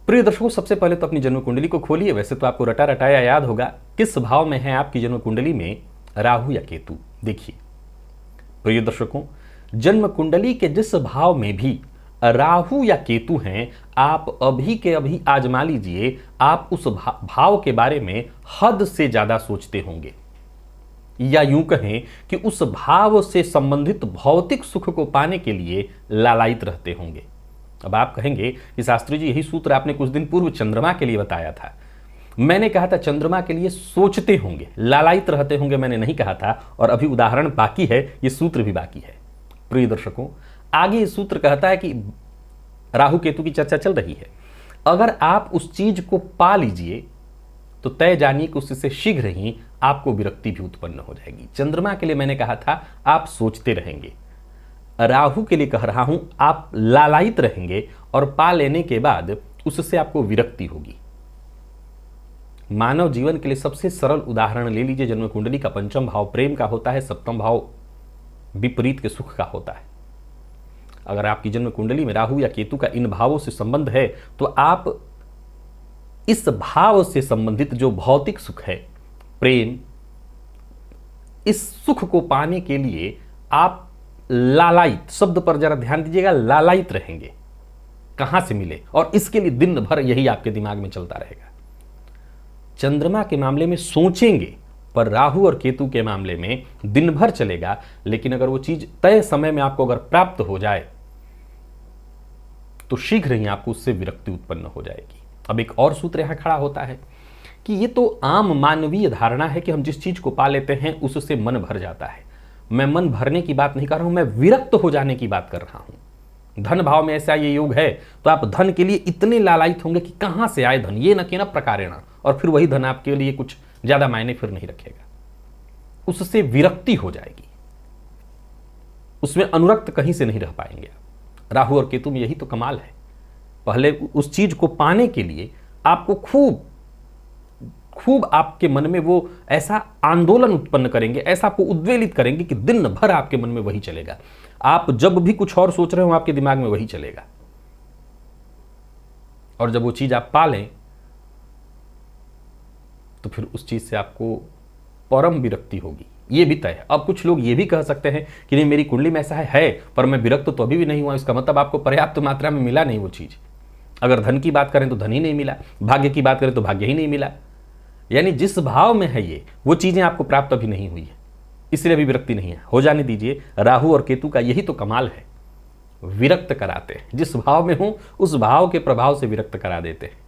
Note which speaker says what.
Speaker 1: प्रिय दर्शकों, सबसे पहले तो अपनी जन्म कुंडली को खोलिए। वैसे तो आपको रटा रटाया याद होगा किस भाव में है आपकी जन्म कुंडली में राहु या केतु। देखिए प्रिय दर्शकों, जन्म कुंडली के जिस भाव में भी राहु या केतु हैं, आप अभी के अभी आजमा लीजिए, आप उस भाव के बारे में हद से ज्यादा सोचते होंगे, या यूं कहें कि उस भाव से संबंधित भौतिक सुख को पाने के लिए लालायित रहते होंगे। अब आप कहेंगे कि शास्त्री जी, यही सूत्र आपने कुछ दिन पूर्व चंद्रमा के लिए बताया था। मैंने कहा था चंद्रमा के लिए सोचते होंगे, लालायित रहते होंगे मैंने नहीं कहा था, और अभी उदाहरण बाकी है, ये सूत्र भी बाकी है। प्रिय दर्शकों, आगे ये सूत्र कहता है कि राहु केतु की चर्चा चल रही है, अगर आप उस चीज को पा लीजिए तो तय जानिए कि उससे शीघ्र ही आपको विरक्ति भी उत्पन्न हो जाएगी। चंद्रमा के लिए मैंने कहा था आप सोचते रहेंगे, राहु के लिए कह रहा हूं आप लालायित रहेंगे और पा लेने के बाद उससे आपको विरक्ति होगी। मानव जीवन के लिए सबसे सरल उदाहरण ले लीजिए, जन्म कुंडली का पंचम भाव प्रेम का होता है, सप्तम भाव विपरीत के सुख का होता है। अगर आपकी जन्म कुंडली में राहु या केतु का इन भावों से संबंध है तो आप इस भाव से संबंधित जो भौतिक सुख है, प्रेम, इस सुख को पाने के लिए आप लालायित, शब्द पर जरा ध्यान दीजिएगा, लालायित रहेंगे। कहां से मिले, और इसके लिए दिन भर यही आपके दिमाग में चलता रहेगा। चंद्रमा के मामले में सोचेंगे, पर राहु और केतु के मामले में दिन भर चलेगा, लेकिन अगर वो चीज तय समय में आपको अगर प्राप्त हो जाए तो शीघ्र ही आपको उससे विरक्ति उत्पन्न हो जाएगी। अब एक और सूत्र यहां खड़ा होता है कि ये तो आम मानवीय धारणा है कि हम जिस चीज को पा लेते हैं उससे मन भर जाता है। मैं मन भरने की बात नहीं कर रहा हूं, मैं विरक्त हो जाने की बात कर रहा हूं। धन भाव में ऐसा ये योग है तो आप धन के लिए इतने लालायित होंगे कि कहां से आए धन, ये न कि न प्रकारेण, और फिर वही धन आपके लिए कुछ ज्यादा मायने फिर नहीं रखेगा, उससे विरक्ति हो जाएगी, उसमें अनुरक्त कहीं से नहीं रह पाएंगे। राहु और केतु में यही तो कमाल है। पहले उस चीज को पाने के लिए आपको खूब आपके मन में वो ऐसा आंदोलन उत्पन्न करेंगे, ऐसा आपको उद्वेलित करेंगे कि दिन भर आपके मन में वही चलेगा। आप जब भी कुछ और सोच रहे हो आपके दिमाग में वही चलेगा, और जब वो चीज आप पा लें तो फिर उस चीज से आपको परम विरक्ति होगी, ये भी तय है। अब कुछ लोग ये भी कह सकते हैं कि नहीं, मेरी कुंडली में ऐसा है पर मैं विरक्त तो अभी भी नहीं हुआ, इसका मतलब आपको पर्याप्त मात्रा में मिला नहीं वो चीज। अगर धन की बात करें तो धन ही नहीं मिला, भाग्य की बात करें तो भाग्य ही नहीं मिला, यानी जिस भाव में है ये वो चीजें आपको प्राप्त अभी नहीं हुई है, इसलिए अभी विरक्ति नहीं है। हो जाने दीजिए। राहु और केतु का यही तो कमाल है, विरक्त कराते हैं। जिस भाव में हूं उस भाव के प्रभाव से विरक्त करा देते हैं।